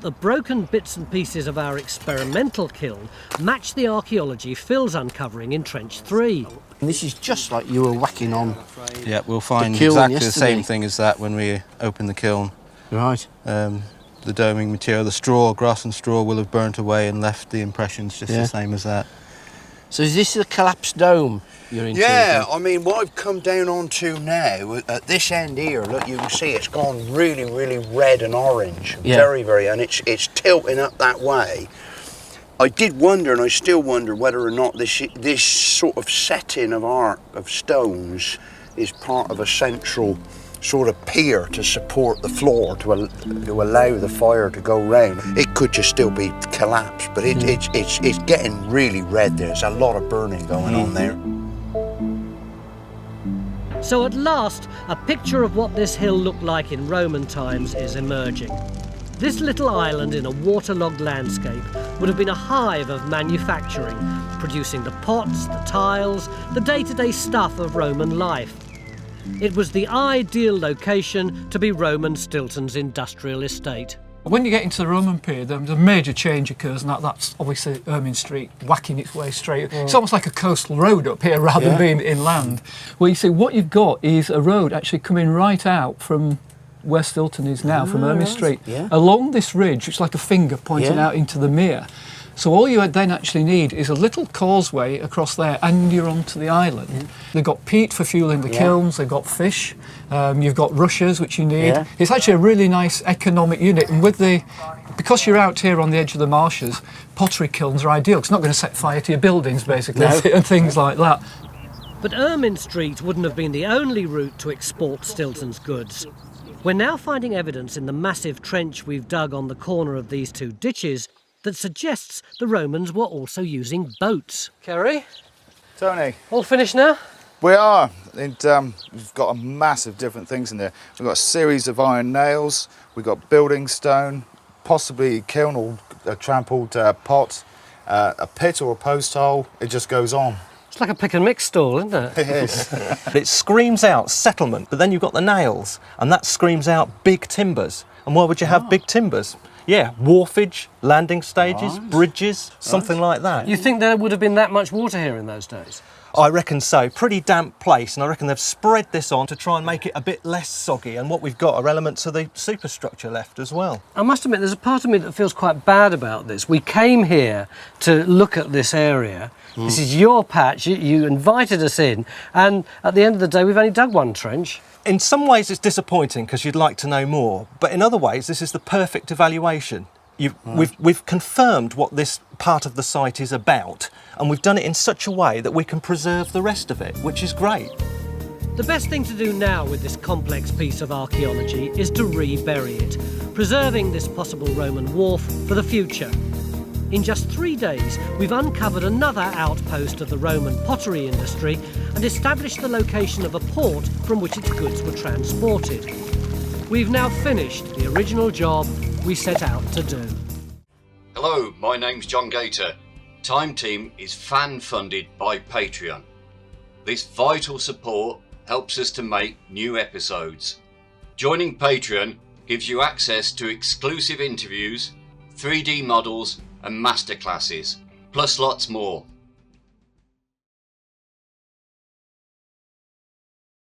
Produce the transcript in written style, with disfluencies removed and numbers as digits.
The broken bits and pieces of our experimental kiln match the archaeology Phil's uncovering in Trench 3. And this is just like you were whacking on. Yeah, we'll find kiln exactly yesterday. the same thing as that when we open the kiln. Right. The doming material, the straw, grass and straw will have burnt away and left the impressions just the same as that. So is this the collapsed dome you're into? Yeah, I mean, what I've come down onto now, at this end here, look, you can see it's gone really, really red and orange. Yeah. Very, very, and it's tilting up that way. I did wonder, and I still wonder, whether or not this sort of setting of art, of stones, is part of a central sort of pier to support the floor, to allow the fire to go round. It could just still be collapsed, but it's getting really red there. There's a lot of burning going on there. So at last, a picture of what this hill looked like in Roman times is emerging. This little island in a waterlogged landscape would have been a hive of manufacturing, producing the pots, the tiles, the day-to-day stuff of Roman life. It was the ideal location to be Roman Stilton's industrial estate. When you get into the Roman period, the major change occurs, and that's obviously Ermine Street whacking its way straight. It's almost like a coastal road up here rather than being inland. Well, you see, what you've got is a road actually coming right out from where Stilton is now, from Ermine Street, along this ridge, which is like a finger pointing out into the mere. So all you then actually need is a little causeway across there and you're onto the island. They've got peat for fueling the kilns, they've got fish, you've got rushes which you need. It's actually a really nice economic unit, and because you're out here on the edge of the marshes, pottery kilns are ideal. It's not going to set fire to your buildings basically and things like that. But Ermine Street wouldn't have been the only route to export Stilton's goods. We're now finding evidence in the massive trench we've dug on the corner of these two ditches that suggests the Romans were also using boats. Kerry? Tony? All finished now? We are. And, we've got a massive different things in there. We've got a series of iron nails, we've got building stone, possibly a kiln or a trampled pot, a pit or a post hole. It just goes on. It's like a pick and mix stall, isn't it? It is. It screams out settlement, but then you've got the nails, and that screams out big timbers. And why would you have big timbers? Yeah, wharfage, landing stages, bridges, something like that. You think there would have been that much water here in those days? I reckon so. Pretty damp place, and I reckon they've spread this on to try and make it a bit less soggy, and what we've got are elements of the superstructure left as well. I must admit, there's a part of me that feels quite bad about this. We came here to look at this area. This is your patch, you invited us in, and at the end of the day, we've only dug one trench. In some ways it's disappointing because you'd like to know more, but in other ways this is the perfect evaluation. We've confirmed what this part of the site is about, and we've done it in such a way that we can preserve the rest of it, which is great. The best thing to do now with this complex piece of archaeology is to rebury it, preserving this possible Roman wharf for the future. In just 3 days, we've uncovered another outpost of the Roman pottery industry and established the location of a port from which its goods were transported. We've now finished the original job we set out to do. Hello, my name's John Gator. Time Team is fan-funded by Patreon. This vital support helps us to make new episodes. Joining Patreon gives you access to exclusive interviews, 3D models and masterclasses, plus lots more.